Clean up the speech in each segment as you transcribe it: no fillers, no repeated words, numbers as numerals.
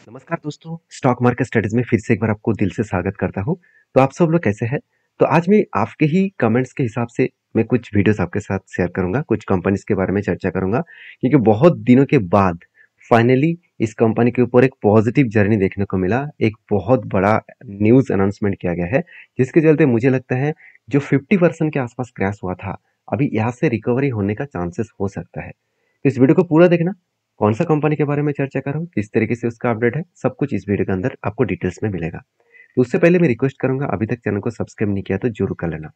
नमस्कार दोस्तों, stock market studies में फिर से एक बार आपको दिल से स्वागत करता हूँ। तो आप सब लोग कैसे हैं? तो आज मैं आपके ही कमेंट्स के हिसाब से मैं कुछ वीडियोस आपके साथ शेयर करूँगा, कुछ कंपनीज के बारे में चर्चा करूँगा, क्योंकि बहुत दिनों के बाद फाइनली इस कंपनी के ऊपर एक पॉजिटिव जर्नी देखने को मिला। एक बहुत बड़ा न्यूज़ अनाउंसमेंट किया गया है, जिसके चलते मुझे लगता है जो 50% के आसपास क्रैश हुआ था, अभी यहाँ से रिकवरी होने का चांसेस हो सकता है। तो इस वीडियो को पूरा देखना। कौन सा कंपनी के बारे में चर्चा कर रहा हूँ, किस तरीके से उसका अपडेट है, सब कुछ इस वीडियो के अंदर आपको डिटेल्स में मिलेगा। तो उससे पहले मैं रिक्वेस्ट करूंगा, अभी तक चैनल को सब्सक्राइब नहीं किया तो जरूर कर लेना।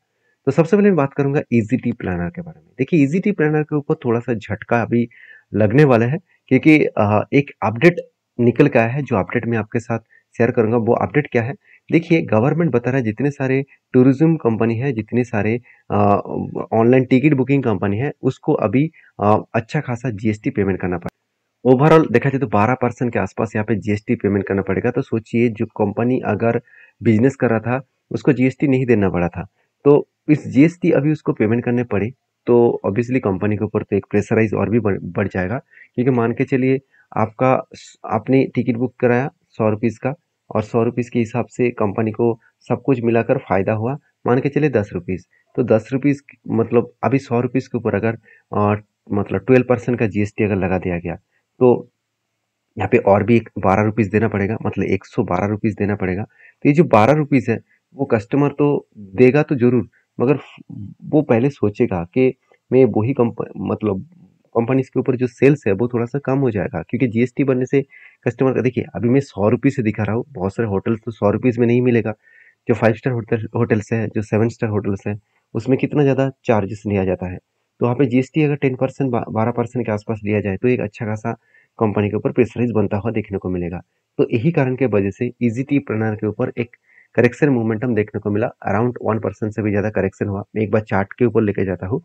तो सबसे पहले मैं बात करूंगा ईजीटी प्लानर के बारे में। देखिए, ईजीटी प्लानर के ऊपर थोड़ा सा झटका अभी लगने वाला है, क्योंकि एक अपडेट निकल के आया है। जो अपडेट मैं आपके साथ शेयर करूंगा, वो अपडेट क्या है? देखिए, गवर्नमेंट बता रहा है जितने सारे टूरिज्म कंपनी है, जितने सारे ऑनलाइन टिकट बुकिंग कंपनी है, उसको अभी अच्छा खासा जीएसटी पेमेंट करना पड़ेगा। ओवरऑल देखा जाए तो 12% के आसपास यहाँ पे जीएसटी पेमेंट करना पड़ेगा। तो सोचिए, जो कंपनी अगर बिजनेस कर रहा था, उसको जीएसटी नहीं देना पड़ा था, तो इस जीएसटी अभी उसको पेमेंट करने पड़े, तो ऑब्वियसली कंपनी के ऊपर तो एक प्रेशराइज और भी बढ़ जाएगा। क्योंकि मान के चलिए, आपका आपने टिकट बुक कराया 100 रुपीज़ का, और 100 रुपीज़ के हिसाब से कंपनी को सब कुछ मिलाकर फायदा हुआ, मान के चलिए 10 रुपीज़। तो 10 रुपीज़ मतलब अभी 100 रुपीज़ के ऊपर अगर मतलब 12% का जीएसटी अगर लगा दिया गया, तो यहाँ पे और भी एक 12 रुपीज़ देना पड़ेगा, मतलब 112 रुपीज़ देना पड़ेगा। तो ये जो 12 रुपीज़ है, वो कस्टमर तो देगा तो जरूर, मगर वो पहले सोचेगा कि मैं वही मतलब कंपनी के ऊपर जो सेल्स है वो थोड़ा सा कम हो जाएगा, क्योंकि जीएसटी बनने से कस्टमर का, देखिए अभी मैं 100 रुपये से दिखा रहा हूँ, बहुत सारे होटल्स तो 100 रुपीज़ में नहीं मिलेगा। जो 5 स्टार होटल्स है, जो 7 स्टार होटल्स है, उसमें कितना ज़्यादा चार्जेस लिया जाता है। तो वहाँ पे जीएसटी अगर 10% 12% के आसपास लिया जाए, तो एक अच्छा खासा कंपनी के ऊपर प्रेशराइज बनता हुआ देखने को मिलेगा। तो यही कारण के वजह से ईजीटी प्लानर के ऊपर एक करेक्शन मोमेंटम देखने को मिला। अराउंड 1% से भी ज्यादा करेक्शन हुआ। मैं एक बार चार्ट के ऊपर लेके जाता हूँ,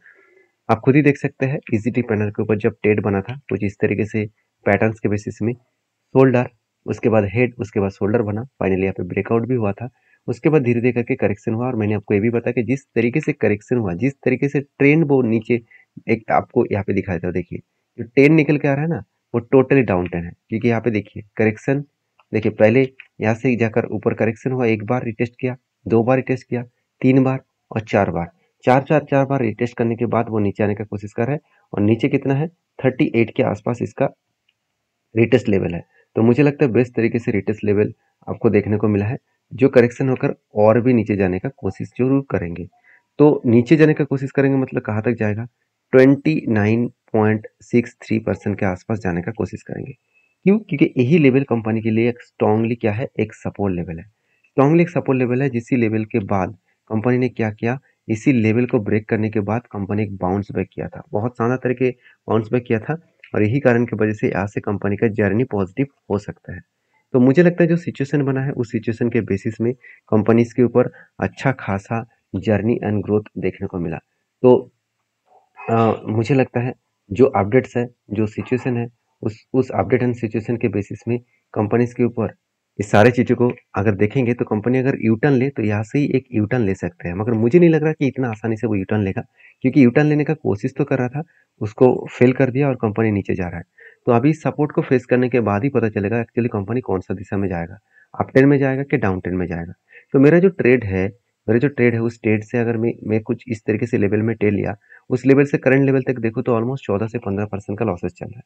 आप खुद ही देख सकते हैं। ईजीटी प्लानर के ऊपर जब ट्रेड बना था, कुछ इस तरीके से पैटर्न्स के बेसिस में शोल्डर, उसके बाद हेड, उसके बाद शोल्डर बना, फाइनली यहाँ पे ब्रेकआउट भी हुआ था। उसके बाद धीरे धीरे करके करेक्शन हुआ, और मैंने आपको ये भी बताया कि जिस तरीके से करेक्शन हुआ, जिस तरीके से ट्रेंड वो नीचे एक आपको यहाँ पे दिखाया था, देखिए जो ट्रेंड निकल के आ रहा है ना, वो टोटली डाउन ट्रेंड है। क्योंकि यहाँ पे देखिए करेक्शन, देखिए पहले यहाँ से जाकर ऊपर करेक्शन हुआ, एक बार रिटेस्ट किया, दो बार रिटेस्ट किया, 3 बार और 4 बार, चार बार रिटेस्ट करने के बाद वो नीचे आने का कोशिश कर रहा है। और नीचे कितना है? 38 के आसपास इसका रिटेस्ट लेवल है। तो मुझे लगता है बेस्ट तरीके से रिटेस्ट लेवल आपको देखने को मिला है, जो करेक्शन होकर और भी नीचे जाने का कोशिश जरूर करेंगे। तो नीचे जाने का कोशिश करेंगे मतलब कहाँ तक जाएगा? 29.63% के आसपास जाने का कोशिश करेंगे। क्यों? क्योंकि यही लेवल कंपनी के लिए एक स्ट्रांगली क्या है, एक सपोर्ट लेवल है। स्ट्रांगली एक सपोर्ट लेवल है, जिसी लेवल के बाद कंपनी ने क्या किया, इसी लेवल को ब्रेक करने के बाद कंपनी एक बाउंस बैक किया था, बहुत शानदार तरीके बाउंस बैक किया था। और यही कारण की वजह से यहाँ से कंपनी का जर्नी पॉजिटिव हो सकता है। तो मुझे लगता है जो सिचुएशन बना है, उस सिचुएशन के बेसिस में कंपनीज के ऊपर अच्छा खासा जर्नी एंड ग्रोथ देखने को मिला। तो मुझे लगता है जो अपडेट्स है, जो सिचुएशन है, उस अपडेट एंड सिचुएशन के बेसिस में कंपनीज के ऊपर इस सारे चीज़ों को अगर देखेंगे, तो कंपनी अगर यू टर्न ले तो यहाँ से ही एक यू टर्न ले सकते हैं। मगर मुझे नहीं लग रहा कि इतना आसानी से वो यू टर्न लेगा, क्योंकि यू टर्न लेने का कोशिश तो कर रहा था, उसको फेल कर दिया और कंपनी नीचे जा रहा है। तो अभी सपोर्ट को फेस करने के बाद ही पता चलेगा एक्चुअली कंपनी कौन सा दिशा में जाएगा, अप ट्रेंड में जाएगा कि डाउन ट्रेंड में जाएगा। तो मेरा जो ट्रेड है उस ट्रेड से अगर मैं कुछ इस तरीके से लेवल में ट्रेड लिया, उस लेवल से करंट लेवल तक देखो तो ऑलमोस्ट 14 से 15% का लॉसेस चल रहा है।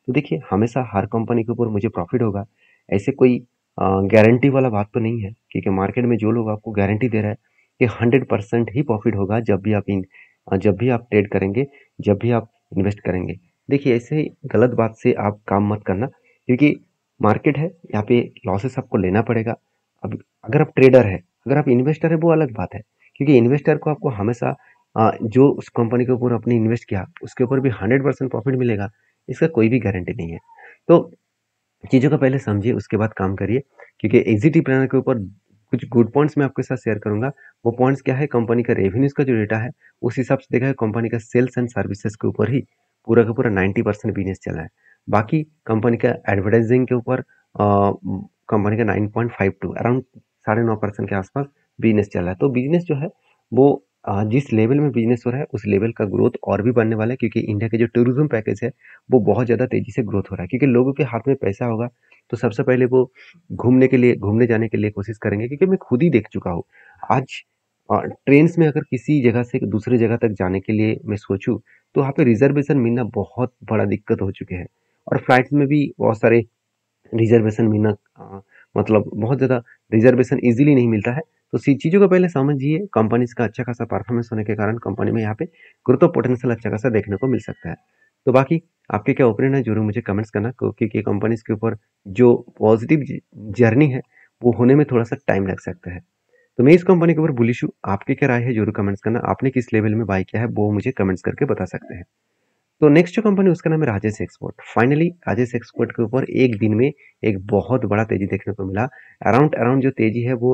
तो देखिए, हमेशा हर कंपनी के ऊपर मुझे प्रॉफिट होगा, ऐसे कोई गारंटी वाला बात तो नहीं है। क्योंकि मार्केट में जो लोग आपको गारंटी दे रहा है कि 100% ही प्रॉफिट होगा जब भी आप ट्रेड करेंगे, जब भी आप इन्वेस्ट करेंगे, देखिए ऐसे गलत बात से आप काम मत करना। क्योंकि मार्केट है, यहाँ पे लॉसेस आपको लेना पड़ेगा। अब अगर आप ट्रेडर है, अगर आप इन्वेस्टर है, वो अलग बात है। क्योंकि इन्वेस्टर को आपको हमेशा जो उस कंपनी के ऊपर आपने इन्वेस्ट किया, उसके ऊपर भी 100% प्रॉफिट मिलेगा, इसका कोई भी गारंटी नहीं है। तो चीज़ों को पहले समझिए, उसके बाद काम करिए। क्योंकि एग्जिट प्लानर के ऊपर कुछ गुड पॉइंट्स मैं आपके साथ शेयर करूंगा। वो पॉइंट्स क्या है? कंपनी का रेवेन्यूज का जो डेटा है, उस हिसाब से देखा है कंपनी का सेल्स एंड सर्विसेज के ऊपर ही पूरा का पूरा 90% बिजनेस चल रहा है। बाकी कंपनी का एडवर्टाइजिंग के ऊपर कंपनी का 9.52 अराउंड 9.5% के आसपास बिजनेस चल रहा है। तो बिजनेस जो है वो जिस लेवल में बिजनेस हो रहा है उस लेवल का ग्रोथ और भी बढ़ने वाला है, क्योंकि इंडिया के जो टूरिज्म पैकेज है वो बहुत ज़्यादा तेजी से ग्रोथ हो रहा है, क्योंकि लोगों के हाथ में पैसा होगा तो सबसे पहले वो घूमने जाने के लिए कोशिश करेंगे, क्योंकि मैं खुद ही देख चुका हूँ। आज ट्रेन्स में अगर किसी जगह से दूसरी जगह तक जाने के लिए मैं सोचूं तो वहाँ पे रिजर्वेशन मिलना बहुत बड़ा दिक्कत हो चुके हैं, और फ्लाइट्स में भी बहुत सारे रिजर्वेशन मिलना मतलब बहुत ज़्यादा रिजर्वेशन इजीली नहीं मिलता है। तो सी चीज़ों को पहले समझिए, कंपनीज का अच्छा खासा परफॉर्मेंस होने के कारण कंपनी में यहाँ पे ग्रोथ ऑफ पोटेंशियल अच्छा खासा देखने को मिल सकता है। तो बाकी आपके क्या ओपिनियन है जरूर मुझे कमेंट्स करना, क्योंकि कंपनीज के ऊपर जो पॉजिटिव जर्नी है वो होने में थोड़ा सा टाइम लग सकता है। तो मैं इस कंपनी के ऊपर बुलिश हूँ, आपकी क्या राय है जरूर कमेंट्स करना, आपने किस लेवल में बाय किया है वो मुझे कमेंट्स करके बता सकते हैं। तो नेक्स्ट जो कंपनी उसका नाम है Rajesh export. Finally Rajesh export के ऊपर एक दिन में एक बहुत बड़ा तेजी देखने को मिला। अराउंड अराउंड जो तेजी है वो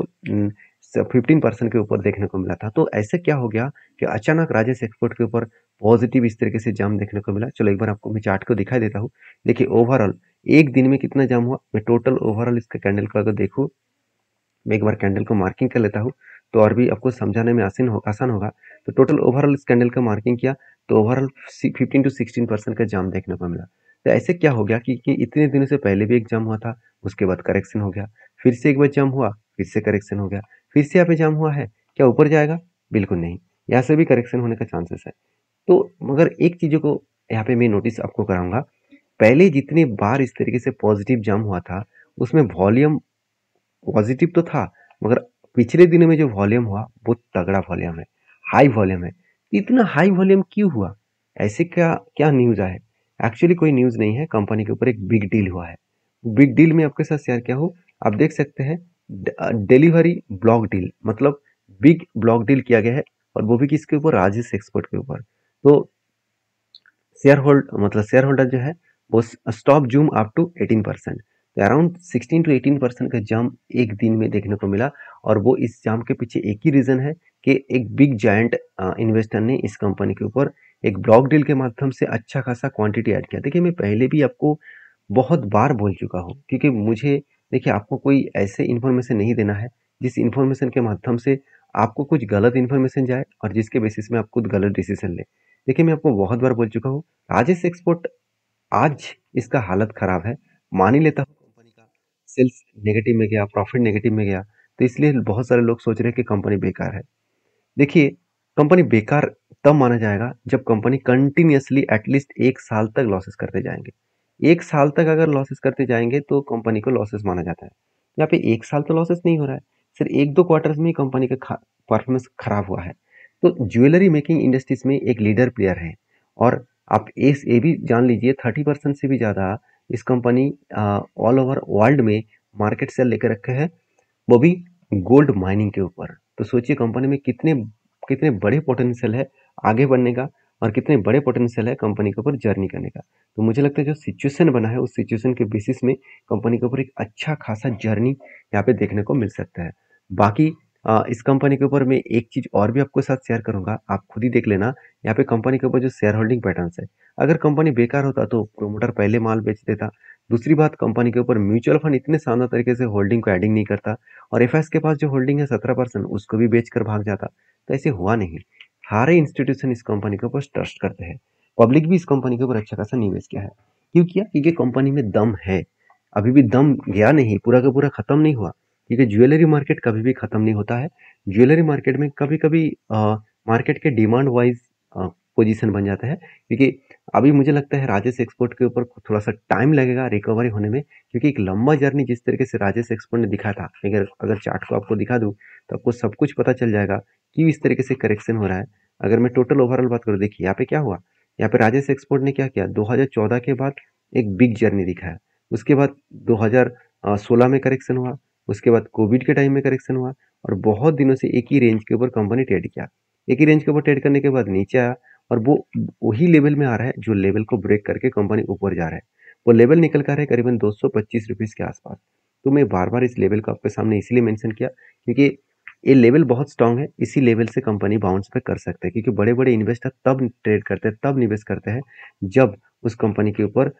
15% के ऊपर देखने को मिला था। तो ऐसे क्या हो गया कि अचानक राजेश एक्सपोर्ट के ऊपर पॉजिटिव इस तरीके से जंप देखने को मिला। चलो एक बार आपको मैं चार्ट को दिखाई देता हूँ। देखिए ओवरऑल एक दिन में कितना जंप हुआ, मैं टोटल ओवरऑल इसका कैंडल को अगर देखूँ, मैं एक बार कैंडल को मार्किंग कर लेता हूँ तो और भी आपको समझाने में आसान होगा। तो टोटल ओवरऑल इस कैंडल का मार्किंग किया तो ओवरऑल 15 to 16% का जंप देखने को मिला। तो ऐसे क्या हो गया कि इतने दिनों से पहले भी एक जंप हुआ था, उसके बाद करेक्शन हो गया, फिर से एक बार जंप हुआ, फिर से करेक्शन हो गया, फिर से यहाँ पे जंप हुआ है, क्या ऊपर जाएगा? बिल्कुल नहीं, यहाँ से भी करेक्शन होने का चांसेस है। तो मगर एक चीज़ों को यहाँ पे मैं नोटिस आपको कराऊंगा, पहले जितनी बार इस तरीके से पॉजिटिव जंप हुआ था उसमें वॉल्यूम पॉजिटिव तो था, मगर पिछले दिनों में जो वॉल्यूम हुआ वो तगड़ा वॉल्यूम है, हाई वॉल्यूम है। इतना हाई वॉल्यूम क्यों हुआ? ऐसे क्या क्या न्यूज़ आया है? एक्चुअली कोई न्यूज़ नहीं है, कंपनी के ऊपर एक बिग डील हुआ है। बिग डील में आपके साथ शेयर किया हो, आप देख सकते हैं डिलीवरी ब्लॉक डील, मतलब बिग ब्लॉक डील किया गया है, और वो भी किसके ऊपर? राजेश एक्सपोर्ट के ऊपर। तो शेयर होल्डर जो है वो स्टॉप जूम अप टू 18%, तो अराउंड 16 to 18% का जंप एक दिन में देखने को मिला। और वो इस जंप के पीछे एक ही रीजन है कि एक बिग जायंट इन्वेस्टर ने इस कंपनी के ऊपर एक ब्लॉक डील के माध्यम से अच्छा खासा क्वांटिटी ऐड किया। देखिए मैं पहले भी आपको बहुत बार बोल चुका हूँ, क्योंकि मुझे देखिए आपको कोई ऐसे इन्फॉर्मेशन नहीं देना है जिस इन्फॉर्मेशन के माध्यम से आपको कुछ गलत इन्फॉर्मेशन जाए और जिसके बेसिस में आप खुद गलत डिसीजन ले। देखिए मैं आपको बहुत बार बोल चुका हूँ, राजेश एक्सपोर्ट आज इसका हालत खराब है। मान ही लेता हूँ कंपनी का सेल्स नेगेटिव में गया, प्रॉफिट नेगेटिव में गया, तो इसलिए बहुत सारे लोग सोच रहे हैं कि कंपनी बेकार है। देखिए कंपनी बेकार तब माना जाएगा जब कंपनी कंटिन्यूअसली एटलीस्ट 1 साल तक लॉसेस करते जाएंगे। 1 साल तक अगर लॉसेस करते जाएंगे तो कंपनी को लॉसेस माना जाता है। यहाँ पे 1 साल तो लॉसेस नहीं हो रहा है, सिर्फ 1-2 क्वार्टर्स में ही कंपनी का परफॉर्मेंस खराब हुआ है। तो ज्वेलरी मेकिंग इंडस्ट्रीज में एक लीडर प्लेयर है, और आप इस ये भी जान लीजिए 30% से भी ज़्यादा इस कंपनी ऑल ओवर वर्ल्ड में मार्केट शेयर लेकर रखे हैं, वो भी गोल्ड माइनिंग के ऊपर। तो सोचिए कंपनी में कितने कितने बड़े पोटेंशियल है आगे बढ़ने का, और कितने बड़े पोटेंशियल है कंपनी के ऊपर जर्नी करने का। तो मुझे लगता है जो सिचुएशन बना है उस सिचुएशन के बेसिस में कंपनी के ऊपर एक अच्छा खासा जर्नी यहाँ पे देखने को मिल सकता है। बाकी इस कंपनी के ऊपर मैं एक चीज और भी आपके साथ शेयर करूंगा, आप खुद ही देख लेना। यहाँ पे कंपनी के ऊपर जो शेयर होल्डिंग पैटर्न्स है, अगर कंपनी बेकार होता तो प्रोमोटर पहले माल बेच देता। दूसरी बात, कंपनी के ऊपर म्यूचुअल फंड इतने शानदार तरीके से होल्डिंग को एडिंग नहीं करता, और एफएस के पास जो होल्डिंग है 17% उसको भी बेचकर भाग जाता। तो ऐसे हुआ नहीं। सारे इंस्टीट्यूशन इस कंपनी के ऊपर ट्रस्ट करते हैं, पब्लिक भी इस कंपनी के ऊपर अच्छा खासा निवेश किया है। क्यों किया? क्योंकि कंपनी में दम है। अभी भी दम गया नहीं, पूरा का पूरा खत्म नहीं हुआ, क्योंकि ज्वेलरी मार्केट कभी भी खत्म नहीं होता है। ज्वेलरी मार्केट में कभी कभी मार्केट के डिमांड वाइज पोजीशन बन जाता है, क्योंकि अभी मुझे लगता है राजेश एक्सपोर्ट के ऊपर थोड़ा सा टाइम लगेगा रिकवरी होने में, क्योंकि एक लंबा जर्नी जिस तरीके से राजेश एक्सपोर्ट ने दिखा था, अगर अगर चार्ट को आपको दिखा दूं तो आपको सब कुछ पता चल जाएगा कि इस तरीके से करेक्शन हो रहा है। अगर मैं टोटल ओवरऑल बात करूँ, देखिए यहाँ पे क्या हुआ। यहाँ पे राजेश एक्सपोर्ट ने क्या किया, 2014 के बाद एक बिग जर्नी दिखा है। उसके बाद 2016 में करेक्शन हुआ, उसके बाद कोविड के टाइम में करेक्शन हुआ, और बहुत दिनों से एक ही रेंज के ऊपर कंपनी ट्रेड किया। एक ही रेंज के ऊपर ट्रेड करने के बाद नीचे आया, और वो वही लेवल में आ रहा है जो लेवल को ब्रेक करके कंपनी ऊपर जा रहा है। वो लेवल निकल कर है करीबन 225 रुपीज़ के आसपास। तो मैं बार बार इस लेवल को आपके सामने इसीलिए मेंशन किया, क्योंकि ये लेवल बहुत स्ट्रांग है। इसी लेवल से कंपनी बाउंस पे कर सकते हैं, क्योंकि बड़े बड़े इन्वेस्टर तब ट्रेड करते हैं, तब निवेश करते हैं जब उस कंपनी के ऊपर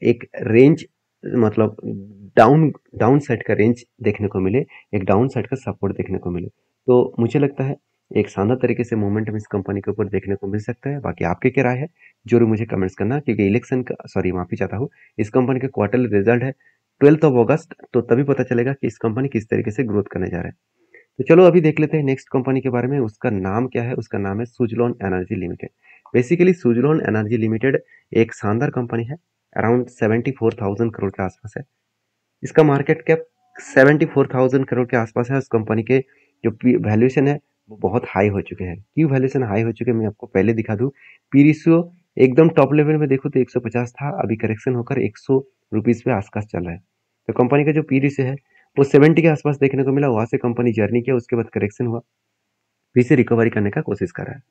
एक रेंज, मतलब डाउन डाउन साइड का रेंज देखने को मिले, एक डाउन साइड का सपोर्ट देखने को मिले। तो मुझे लगता है एक शानदार तरीके से मोमेंटम इस कंपनी के ऊपर देखने को मिल सकता है। बाकी आपकी क्या राय है जरूर मुझे कमेंट्स करना, क्योंकि इलेक्शन का सॉरी माफी चाहता हूँ, इस कंपनी का क्वार्टरली रिजल्ट है 12 अगस्त, तो तभी पता चलेगा कि इस कंपनी किस तरीके से ग्रोथ करने जा रहा है। तो चलो अभी देख लेते हैं नेक्स्ट कंपनी के बारे में। उसका नाम क्या है? उसका नाम है Suzlon energy limited. Basically Suzlon energy limited एक शानदार कंपनी है, अराउंड 74,000 करोड़ के आसपास है। इसका मार्केट कैप 74,000 करोड़ के आसपास है। उस कंपनी के जो वैल्यूएशन है वो बहुत हाई हो चुके हैं। क्यों वैल्यूएशन हाई हो चुके हैं मैं आपको पहले दिखा दूं। पी रेशियो एकदम टॉप लेवल में देखो तो 150 था, अभी करेक्शन होकर 100 रुपीज पे आसपास चल रहा है। तो कंपनी का जो पी रेशियो है वो 70 के आसपास देखने को मिला। वहां से कंपनी जर्नी किया, उसके बाद करेक्शन हुआ, फिर से रिकवरी करने का कोशिश कर रहा है।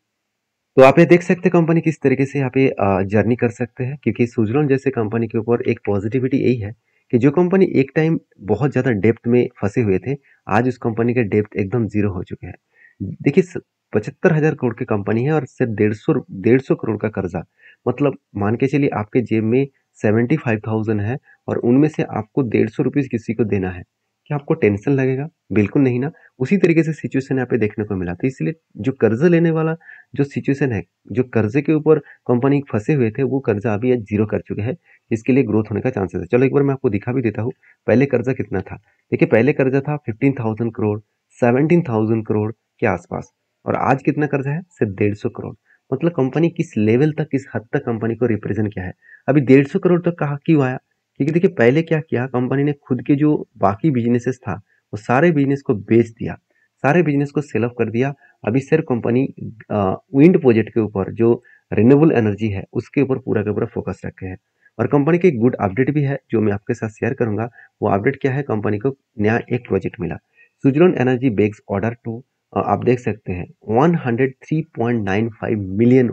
तो आप ये देख सकते हैं कंपनी किस तरीके से यहाँ पे जर्नी कर सकते हैं, क्योंकि सुजलॉन जैसे कंपनी के ऊपर एक पॉजिटिविटी यही है कि जो कंपनी एक टाइम बहुत ज्यादा डेप्थ में फंसे हुए थे, आज उस कंपनी के डेप्थ एकदम जीरो हो चुके हैं। देखिए 75,000 करोड़ की कंपनी है और सिर्फ 150 करोड़ का कर्जा, मतलब मान के चलिए आपके जेब में 75,000 है और उनमें से आपको 150 रुपीज किसी को देना है। क्या आपको टेंशन लगेगा? बिल्कुल नहीं ना। उसी तरीके से सिचुएशन यहाँ पे देखने को मिला। तो इसलिए जो कर्ज लेने वाला जो सिचुएशन है, जो कर्जे के ऊपर कंपनी फंसे हुए थे, वो कर्जा अभी आज जीरो कर चुके हैं, जिसके लिए ग्रोथ होने का चांसेस है। चलो एक बार मैं आपको दिखा भी देता हूँ पहले कर्जा कितना था। देखिए पहले कर्जा था 15,000 करोड़, 17,000 करोड़ के आसपास, और आज कितना कर्जा है? सिर्फ 150 करोड़। मतलब कंपनी किस लेवल तक, किस हद तक कंपनी को रिप्रेजेंट किया है। अभी 150 करोड़ तक कहा क्यों आया? क्योंकि देखिए पहले क्या किया कंपनी ने, खुद के जो बाकी बिजनेसेस था वो सारे बिजनेस को बेच दिया, सारे बिजनेस को सेल ऑफ कर दिया। अभी सिर्फ कंपनी विंड प्रोजेक्ट के ऊपर, जो रिन्यूएबल एनर्जी है उसके ऊपर पूरा का पूरा फोकस रखे हैं। और कंपनी की एक गुड अपडेट भी है जो मैं आपके साथ शेयर करूंगा। वो अपडेट क्या है? कंपनी को नया एक प्रोजेक्ट मिला, Suzlon energy bags order to, आप देख सकते हैं 103.95 मिलियन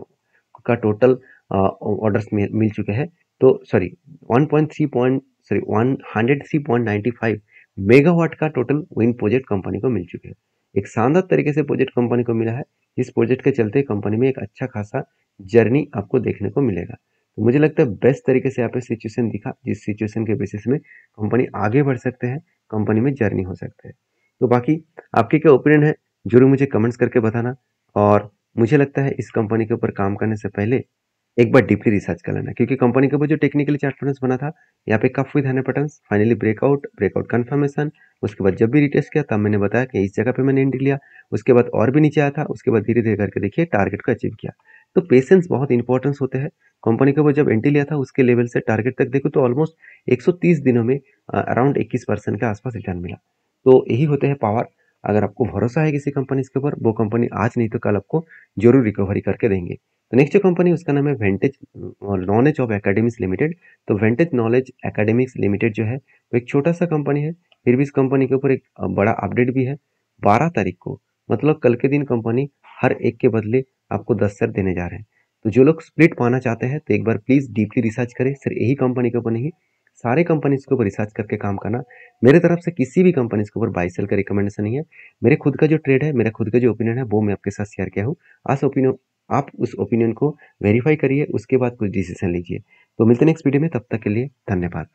का टोटल ऑर्डर्स मिल चुके हैं। तो सॉरी 103.95 मेगावाट का टोटल विंड प्रोजेक्ट कंपनी को मिल चुके हैं। एक शानदार तरीके से प्रोजेक्ट कंपनी को मिला है। इस प्रोजेक्ट के चलते कंपनी में एक अच्छा खासा जर्नी आपको देखने को मिलेगा। तो मुझे लगता है बेस्ट तरीके से यहाँ पे सिचुएशन दिखा, जिस सिचुएशन के बेसिस में कंपनी आगे बढ़ सकते हैं, कंपनी में जर्नी हो सकते हैं। तो बाकी आपके क्या ओपिनियन है जरूर मुझे कमेंट्स करके बताना। और मुझे लगता है इस कंपनी के ऊपर काम करने से पहले एक बार डीपली रिसर्च कर लेना, क्योंकि कंपनी के ऊपर जो टेक्निकली चार्ट पैटर्न्स बना था, यहाँ पे cup with hand patterns, finally breakout, breakout confirmation, उसके बाद जब भी रिटेस्ट किया तब मैंने बताया कि इस जगह पे मैंने एंट्री लिया, उसके बाद और भी नीचे आया था, उसके बाद धीरे धीरे करके देखिए टारगेट को अचीव किया। तो पेशेंस बहुत इंपॉर्टेंस होते हैं। कंपनी के ऊपर जब एंट्री लिया था उसके लेवल से टारगेट तक देखो तो ऑलमोस्ट 130 दिनों में अराउंड 21% के आसपास रिटर्न मिला। तो यही होते हैं पावर। अगर आपको भरोसा है किसी कंपनी के ऊपर, वो कंपनी आज नहीं तो कल आपको जरूर रिकवरी करके देंगे। तो नेक्स्ट जो कंपनी उसका नाम है वेंटेज नॉलेज ऑफ एकेडमिक्स लिमिटेड। तो वेंटेज नॉलेज एकेडमिक्स लिमिटेड जो है वो एक छोटा सा कंपनी है, फिर भी इस कंपनी के ऊपर एक बड़ा अपडेट भी है 12 तारीख को। मतलब कल के दिन कंपनी हर एक के बदले आपको 10 शेयर देने जा रहे हैं। तो जो लोग स्प्लिट पाना चाहते हैं तो एक बार प्लीज डीपली रिसर्च करें, सिर्फ यही कंपनी के ऊपर नहीं, सारे कंपनीज के ऊपर रिसर्च करके काम करना। मेरे तरफ से किसी भी कंपनीज के ऊपर बाई सेल का रिकमेंडेशन नहीं है। मेरे खुद का जो ट्रेड है, मेरा खुद का जो ओपिनियन है, वो मैं आपके साथ शेयर किया हूँ। आज ओपिनियन, आप उस ओपिनियन को वेरीफाई करिए, उसके बाद कुछ डिसीजन लीजिए। तो मिलते हैं नेक्स्ट वीडियो में, तब तक के लिए धन्यवाद।